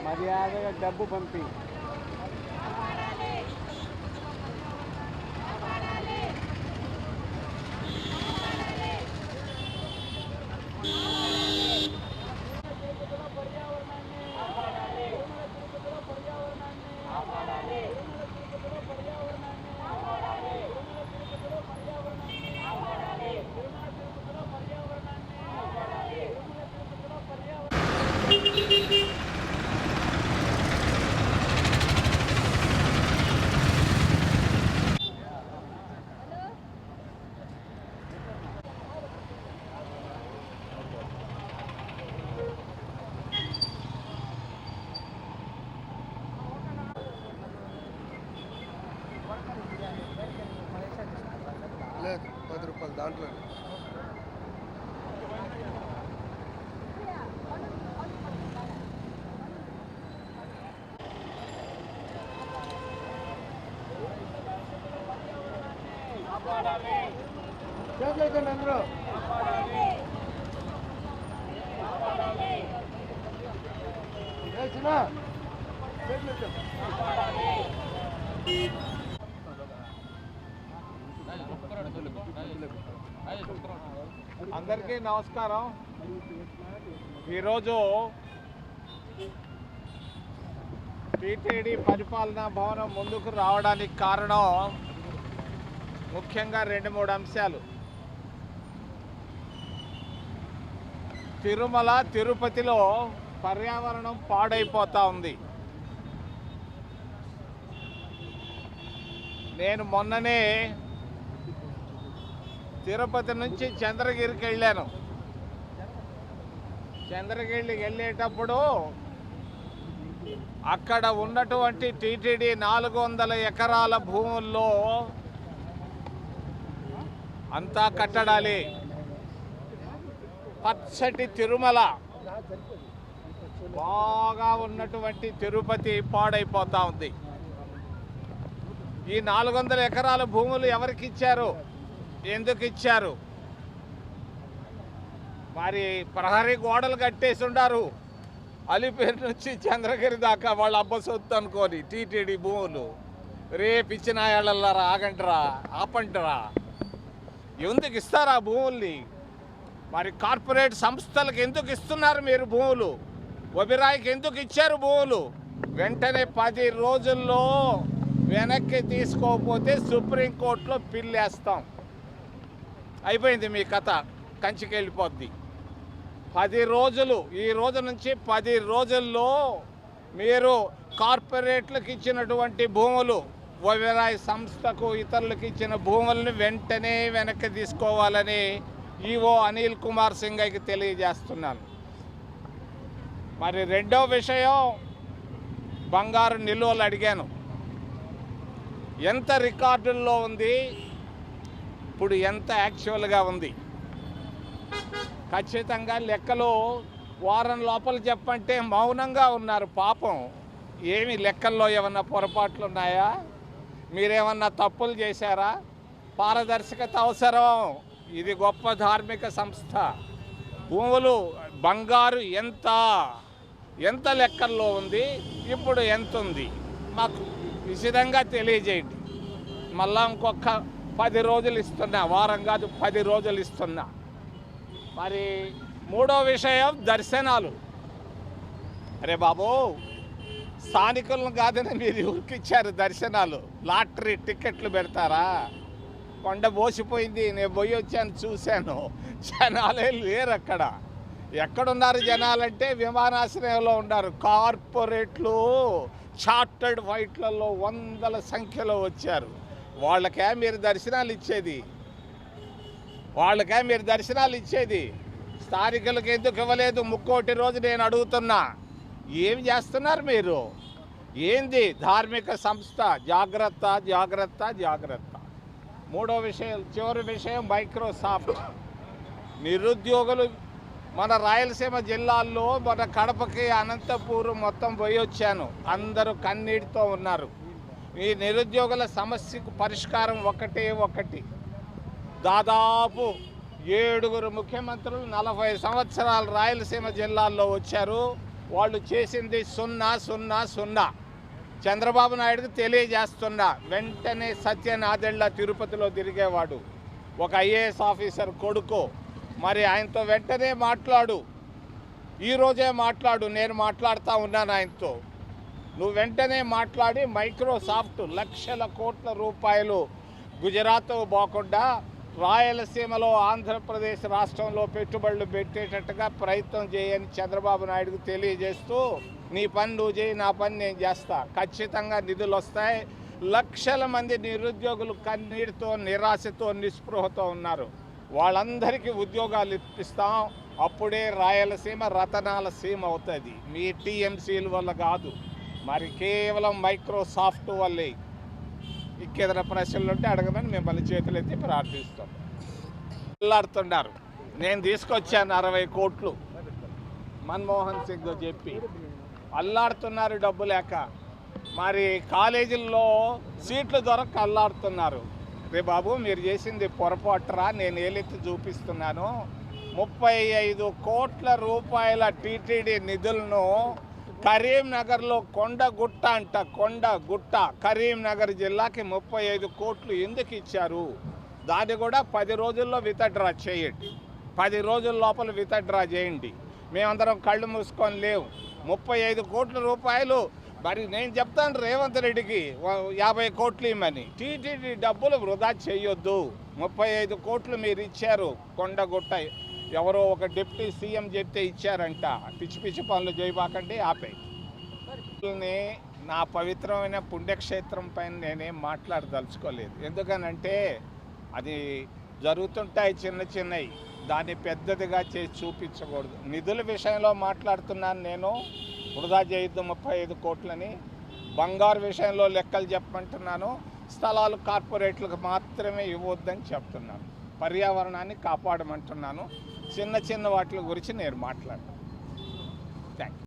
మర్యాదగా డబ్బు పంపి లేదు 10 రూపాయలు దాంట్లో చేతులైతే అందరూ చిన్న అందరికీ నమస్కారం. ఈరోజు టీటీడీ పరిపాలనా భవనం ముందుకు రావడానికి కారణం ముఖ్యంగా 2-3 అంశాలు. తిరుమల తిరుపతిలో పర్యావరణం పాడైపోతూ ఉంది. నేను మొన్ననే తిరుపతి నుంచి చంద్రగిరికి వెళ్ళాను. చంద్రగిరికి వెళ్ళేటప్పుడు అక్కడ ఉన్నటువంటి టీటీడీ 400 ఎకరాల భూముల్లో అంతా కట్టడాలి. పచ్చటి తిరుమల, బాగా ఉన్నటువంటి తిరుపతి పాడైపోతూ ఉంది. ఈ 400 ఎకరాల భూములు ఎవరికి ఇచ్చారు, ఎందుకు ఇచ్చారు? మరి ప్రహరీ గోడలు కట్టేసి ఉండారు. అలిపేరు నుంచి చంద్రగిరి దాకా వాళ్ళ అబ్బ సొత్తు అనుకోని టీటీడీ భూములు. రేపు ఇచ్చిన ఏళ్ళల్లారా, ఆగంటరా, ఆపంటరా. ఎందుకు ఇస్తారా భూముల్ని? మరి కార్పొరేట్ సంస్థలకు ఎందుకు ఇస్తున్నారు మీరు భూములు? ఒబిరాయికి ఎందుకు ఇచ్చారు భూములు? వెంటనే 10 రోజుల్లో వెనక్కి తీసుకోకపోతే సుప్రీంకోర్టులో పిల్లేస్తాం. అయిపోయింది మీ కథ, కంచికి వెళ్ళిపోద్ది. 10 రోజులు, ఈ రోజు నుంచి 10 రోజుల్లో మీరు కార్పొరేట్లకు ఇచ్చినటువంటి భూములు, ఒబెరాయ్ సంస్థకు ఇతరులకు ఇచ్చిన భూములను వెంటనే వెనక్కి తీసుకోవాలని ఈవో అనిల్ కుమార్ సింగ్కి తెలియజేస్తున్నాను. మరి రెండో విషయం, బంగారు నిల్వలు అడిగాను. ఎంత రికార్డుల్లో ఉంది, ఇప్పుడు ఎంత యాక్చువల్గా ఉంది? ఖచ్చితంగా లెక్కలు వారం లోపల చెప్పంటే మౌనంగా ఉన్నారు పాపం. ఏమి లెక్కల్లో ఏమన్నా పొరపాట్లు ఉన్నాయా? మీరేమన్నా తప్పులు చేశారా? పారదర్శకత అవసరం. ఇది గొప్ప ధార్మిక సంస్థ. భూములు, బంగారు ఎంత లెక్కల్లో ఉంది, ఇప్పుడు ఎంత ఉంది, మాకు విశదంగా తెలియజేయండి. మళ్ళా ఇంకొక 10 రోజులు ఇస్తున్నా, వారం కాదు 10 రోజులు ఇస్తున్నా. మరి మూడో విషయం, దర్శనాలు. అరే బాబు, స్థానికులను కాదని మీరు ఊరికిచ్చారు దర్శనాలు. లాటరీ టికెట్లు పెడతారా? కొండ పోసిపోయింది. నేను పోయి వచ్చాను, చూశాను. జనాలే లేరు అక్కడ. ఎక్కడున్నారు జనాలంటే విమానాశ్రయంలో ఉన్నారు. కార్పొరేట్లు చార్టర్డ్ ఫ్లైట్లలో వందల సంఖ్యలో వచ్చారు. వాళ్ళకే మీరు దర్శనాలు ఇచ్చేది? స్థానికులకు ఎందుకు ఇవ్వలేదు? ముక్కోటి రోజు నేను అడుగుతున్నా. ఏం చేస్తున్నారు మీరు? ఏంది ధార్మిక సంస్థ? జాగ్రత్త జాగ్రత్త జాగ్రత్త. మూడో విషయం, చివరి విషయం, మైక్రోసాఫ్ట్. నిరుద్యోగులు మన రాయలసీమ జిల్లాల్లో, మన కడపకి, అనంతపురం మొత్తం పోయి వచ్చాను. అందరూ కన్నీటితో ఉన్నారు. ఈ నిరుద్యోగుల సమస్యకు పరిష్కారం ఒకటి. దాదాపు 7 ముఖ్యమంత్రులు 40 సంవత్సరాలు రాయలసీమ జిల్లాల్లో వచ్చారు. వాళ్ళు చేసింది 0. చంద్రబాబు నాయుడుకి తెలియజేస్తున్నా, వెంటనే సత్యనాదెళ్ళ తిరుపతిలో తిరిగేవాడు, ఒక ఐఏఎస్ ఆఫీసర్ కొడుకు. మరి ఆయనతో వెంటనే మాట్లాడు. ఈరోజే మాట్లాడు. నేను మాట్లాడుతూ ఉన్నాను ఆయనతో. నువ్వు వెంటనే మాట్లాడి మైక్రోసాఫ్ట్ లక్షల కోట్ల రూపాయలు గుజరాత్ పోకుండా రాయలసీమలో, ఆంధ్రప్రదేశ్ రాష్ట్రంలో పెట్టుబడులు పెట్టేటట్టుగా ప్రయత్నం చేయని చంద్రబాబు నాయుడుకు తెలియజేస్తూ, నీ పని నువ్వు చేయి, నా పని నేను చేస్తా. ఖచ్చితంగా నిధులు వస్తాయి. లక్షల మంది నిరుద్యోగులు కన్నీటితో, నిరాశతో, నిస్పృహతో ఉన్నారు. వాళ్ళందరికీ ఉద్యోగాలు ఇప్పిస్తాం. అప్పుడే రాయలసీమ రతనాల సీమ అవుతుంది. మీ టీఎంసీల వల్ల కాదు, మరి కేవలం మైక్రోసాఫ్ట్ వల్లే. ఇంకేదైనా ప్రశ్నలు ఉంటే అడగమని మిమ్మల్ని చేతులెత్తి ప్రార్థిస్తాం. మాట్లాడుతున్నారు. నేను తీసుకొచ్చాను 60 కోట్లు మన్మోహన్ సింగ్ చెప్పి. అల్లాడుతున్నారు డబ్బు లేక. మరి కాలేజీల్లో సీట్లు దొరక్క అల్లాడుతున్నారు. రే బాబు, మీరు చేసింది పొరపాటురా, నేను ఏలెత్తి చూపిస్తున్నాను. 35 కోట్ల రూపాయల టీటీడీ నిధులను కరీంనగర్లో కొండగుట్ట కరీంనగర్ జిల్లాకి 35 కోట్లు ఎందుకు ఇచ్చారు? దాన్ని కూడా 10 రోజుల్లో విత్డ్రా చేయండి. 10 రోజుల లోపల విత్డ్రా చేయండి. మేమందరం కళ్ళు మూసుకొని లేవు. 35 కోట్ల రూపాయలు. మరి నేను చెప్తాను రేవంత్ రెడ్డికి 50 కోట్లు ఇమ్మని. టీటీడీ డబ్బులు వృధా చేయొద్దు. 35 కోట్లు మీరు ఇచ్చారు. కొండగుట్ట ఎవరో ఒక డిప్యూటీ సీఎం చెప్తే ఇచ్చారంట. పిచ్చి పనులు చేయబాకండి, ఆపే. నా పవిత్రమైన పుణ్యక్షేత్రం పైన నేనేం మాట్లాడదలుచుకోలేదు. ఎందుకనంటే అది జరుగుతుంటాయి చిన్నవి, దాన్ని పెద్దదిగా చేసి చూపించకూడదు. నిధుల విషయంలో మాట్లాడుతున్నాను నేను. వృధా చేయొద్దు 35 కోట్లని. బంగారు విషయంలో లెక్కలు చెప్పమంటున్నాను. స్థలాలు కార్పొరేట్లకు మాత్రమే ఇవ్వద్దని చెప్తున్నాను. పర్యావరణాన్ని కాపాడమంటున్నాను. చిన్న వాటి గురించి నేను మాట్లాడతాను. Thank you.